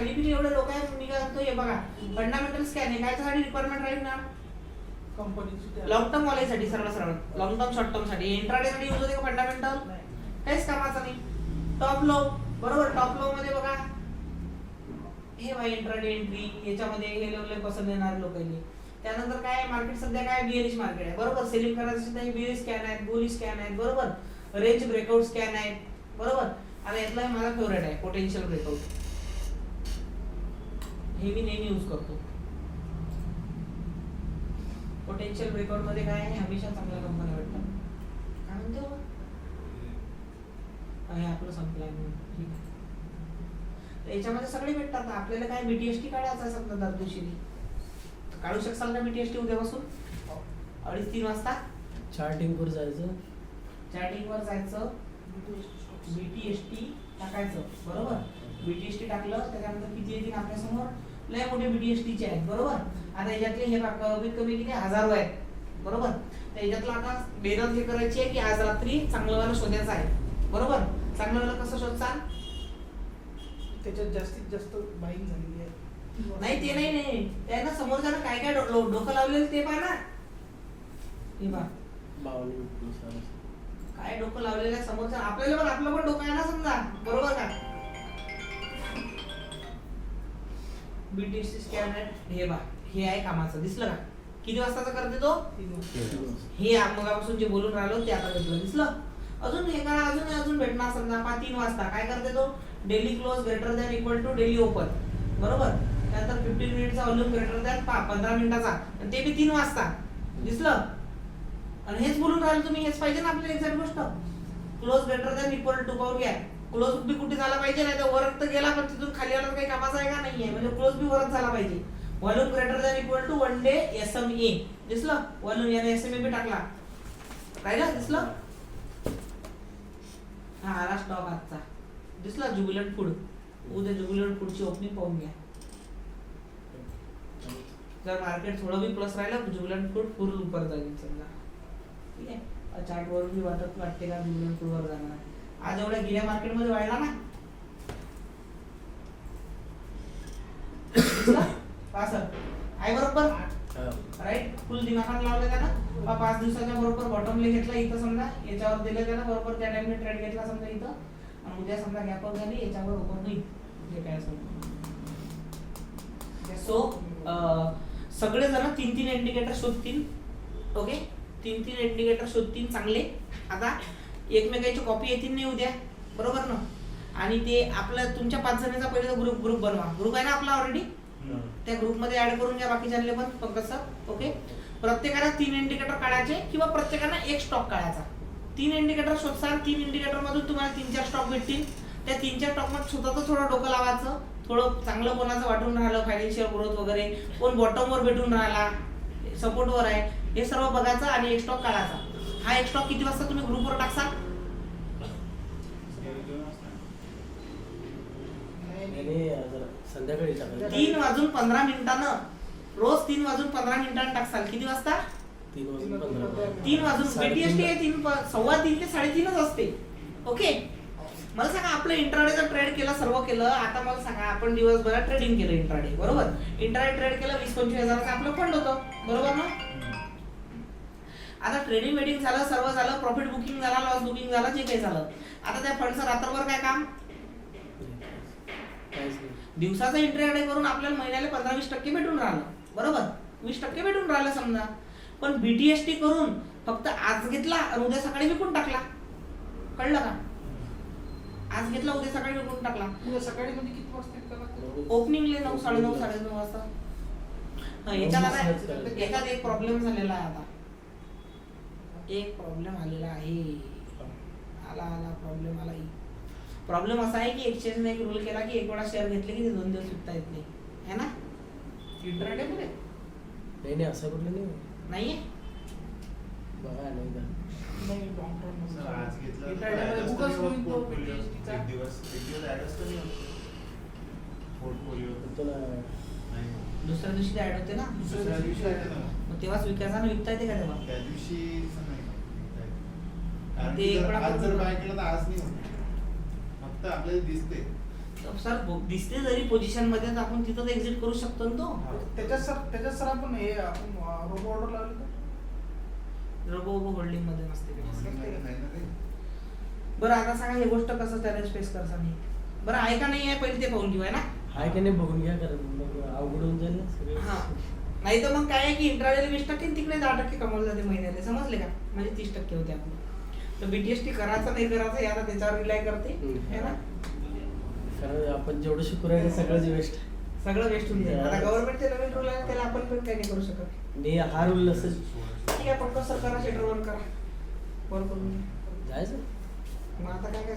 खाली पिली एवढे लोक आहेत, मी काय म्हणतो हे बघा फंडामेंटल स्कॅन आहे, कायच्यासाठी रिक्वायरमेंट राहील ना कंपनीची लॉंग टर्म वाल्यासाठी, सरळ सरळ लॉंग टर्म शॉर्ट टर्म साठी. इंट्राडे साठी यूज होते का फंडामेंटल? काहीच कामाचं नाही. टॉप लो बरोबर, टॉप लो मध्ये बघा हे भाई इंट्राडे एंट्री, याच्यामध्ये हे लेवल पसंत येणारे लोक आहेत. त्यानंतर काय मार्केट सध्या काय बिअरिश मार्केट आहे बरोबर, सेलिंग करायचं सुद्धा हे बिअरिश स्कॅन आहेत, बुलिश स्कॅन आहेत बरोबर, रेंज ब्रेकआउट स्कॅन आहेत बरोबर. आता यातला माझा फेवरेट आहे पोटेन्शियल ब्रेकआउट, हे मी नेहमी यूज करतो. पोटेन्शियल ब्रेकआउट मध्ये काय आहे, हमेशा चांगल्या कंपन्या भेटतात. काय म्हणतो हे आपलं संपलं आहे म्हणून, ठीक आहे. तर याच्यामध्ये सगळे भेटतात. आपल्याला काय बीटीएसटी काढायचा आहे समजा दर दिवशी, काढू शकाल का बीटीएसटी उद्यापासून 2:30-3 वाजता? चार्टिंग वर जायचं, चार्टिंग वर जायचं, बीटीएसटी टाकायचं बरोबर. बीटीएसटी टाकलं त्याच्यानंतर किती येतील आपल्या समोर, लय मोठे बीटीएसटीचे आहेत बरोबर. आता याच्यातले हे कमीत कमी किती हजारो आहेत बरोबर. तर याच्यातलं आता मेहनत हे करायची आहे की आज रात्री चांगलं वाला शोधायचं आहे बरोबर. चांगलं वाला कसं शोधचाल? त्याच्यात जास्तीत जास्त बाईंग झालेली आहे. नाही ते नाही, त्यांना समोरच्यानं काय काय डोकं लावलेलं ते पहा ना, हे पहा काय डोकं लावलेलं आहे समोरच्या. आपल्याला पण आपलं पण डोकं आहे ना समजा बरोबर का. बीटीएसटी स्कॅन हे बा हे आहे कामाचं, दिसलं का? किती वाजताचं करते तो? 3 वाजता. हे मगापासून जे बोलून राहिलो ते आता भेटलं, दिसलं. अजून हे करा, अजून भेटणार समजा 3 वाजता. काय करते तो? Daily close greater than equal to daily open बरोबर. त्यानंतर 15 मिनिटचा व्हॉल्यूम ग्रेटर दॅन 15 मिनिटाचा, आणि ते बी 3 वाजता, दिसलं. आणि हेच बोलून राहिलो तुम्ही, हेच पाहिजे ना आपल्याला एक्झॅक्ट गोष्ट. Close greater than equal to power घ्या. क्लोज बी कुठे झाला पाहिजे, नाही तर वरत तर गेला पण तिथून खाली आला काही कामाचा आहे का नाहीये, म्हणजे क्लोज बी वरत झाला पाहिजे. Volume greater than equal to 1 day SMA, दिसलं. व्हॉल्यूम याने SMA बी टाकला, राहिला, दिसलं. हा आला स्टॉक आजचा, दिसला. जुबिलंट फूड, उद्या जुबिलंट फूडची ओपनिंग पाहून घ्या. जर मार्केट थोडं बी प्लस राहिलं जुबिलंट फूड फुल ऊपर जाईल समजा, ठीक आहे. चार्ट वर बी वाटते का जुबिलंट फूड वर जाणार. आज एवढ्या गिऱ्या मार्केट मध्ये वाढला ना, असं आहे बरोबर राईट. फुल दिमाखात लावलं त्यानं, 5 दिवसाच्या बरोबर बॉटमले घेतला इथं समजा, याच्यावर दिलं त्यानं बरोबर, त्या टाइमने ट्रेड घेतला समजा इथं, आणि उद्या समजा गॅपअप झाली याच्यावर ओपन होईल, जे काय असेल. सो सगळे जण 3 इंडिकेटर शोधतील, ओके. 3 इंडिकेटर शोधतील चांगले. आता एकमेकांची कॉपी येतील नाही उद्या बरोबर ना. आणि ते आपलं तुमच्या 5 जणांचा पहिला ग्रुप बनवा. ग्रुप आहे ना आपला ऑलरेडी, त्या ग्रुपमध्ये ऍड करून घ्या बाकीच्यांना पण पंकज सर, ओके. प्रत्येकाला 3 इंडिकेटर काढायचे किंवा प्रत्येकाला एक स्टॉक काढायचा. 3 इंडिकेटर शोधसाल, 3 इंडिकेटर मधून तुम्हाला 3-4 स्टॉक भेटतील. त्या 3-4 स्टॉक मध्ये स्वतःच थोडं डोकं लावायचं, थोडं चांगलं कोणाचं वाटून राहिलं, फायनान्शियल ग्रोथ वगैरे, कोण बॉटमवर भेटून राहिला, सपोर्टवर आहे, हे सर्व बघायचं आणि एक स्टॉक काढायचा. हा एक स्टॉक किती वाजता तुम्ही ग्रुपवर टाकसाल? संध्याकाळी 3:15 रोज 3:15 टाकसाल. किती वाजता? 3 बीटीएसटी आहे 3:15 ते 3:30 असते, ओके. मला सांगा, आपलं इंट्राडेचं ट्रेड केलं, सर्व केलं. आता मला सांगा, आपण दिवसभरात ट्रेडिंग केलं इंट्राडे बरोबर. इंट्राडे ट्रेड केलं, 20-25 हजाराचं आपलं फंड होतं बरोबर ना. आता ट्रेडिंग वेडिंग झालं, सर्व झालं, प्रॉफिट बुकिंग झाला, लॉस बुकिंग झालं, जे काही झालं. आता त्या फंडचं रात्रभर काय काम? दिवसाचा इंट्राडे करून आपल्याला महिन्याला 15-20% भेटून राहिलं बरोबर, 20% भेटून राहिलं समजा. पण बीटीएसटी करून फक्त आज घेतला आणि उद्या सकाळी विकून टाकला, कळलं का? आज घेतला, उद्या सकाळी विकून टाकला. उद्या सकाळी म्हणजे किती वाजता? ओपनिंगले 9, 9:30, 9:30 वाजता. याच्यात एक प्रॉब्लेम झालेला आहे. आता एक प्रॉब्लेम आलेला आहे, आला प्रॉब्लेम असा आहे की एक्सचेंजने एक रूल केला की एक वेळा शेअर घेतले की ते 2 दिवस विकता येत नाही, है ना इंट्राडे मध्ये. नाही असं कुठलं नाही नाहीये बघा नाही का. नाही लॉंग टर्म आज घेतलं इंट्राडे मध्ये उगाच होईल तो बीटीएसटीचा. एक दिवस ऍड असतो ना पोर्टफोलिओ, तुला दुसऱ्या दिवशी ऍड होते ना, दुसऱ्या दिवशी आहे ना, मग तेव्हाच विकायचा आणि विकता येते का तेव्हा? त्या दिवशी असं नाही कारण ते की एक जर वेळा आज जर करून- बाय केलं तर आज नाही होत, फक्त आपल्याला दिसते सर दिसते जरी पोझिशन मध्ये तर आपण तिथं एक्झिट करू शकतो ना तो. त्याच्यात सर आपण हे आपण रोबो ऑर्डर लावली तर रोबो होल्डिंग मध्ये नसते का? नसते. नाही ना रे. बरं आता सांगा हे गोष्ट कसं चॅलेंज फेस करता नाही. बरं आहे का नाही आहे पहिले ते पाहून घेऊ आहे ना. हाय की नाही बघून घ्या कारण मग अवघड होऊन जाईल ना हा. सगळं. नाही तर मग काय आहे की इंट्राडेला 20% तिकडे 10% कमवलं जाते महिन्याला, समजले का? म्हणजे 30% होते आपले. तर बीटीएसटी करायचं नाही करायचं हे आता त्याच्यावर रिलाय करते है ना. कारण आपण जेवढं शिकू राहिले सगळंच वेस्ट. सगळं वेस्ट होऊन जाईल. आता गव्हर्नमेंटचे नवीन रूल आहे त्याला आपण पण काही नाही करू शकत. नाही हा रूल नसेल ठीक आहे पण कसं करा शेटर वर करा वर करून जायचं. मग आता काय काय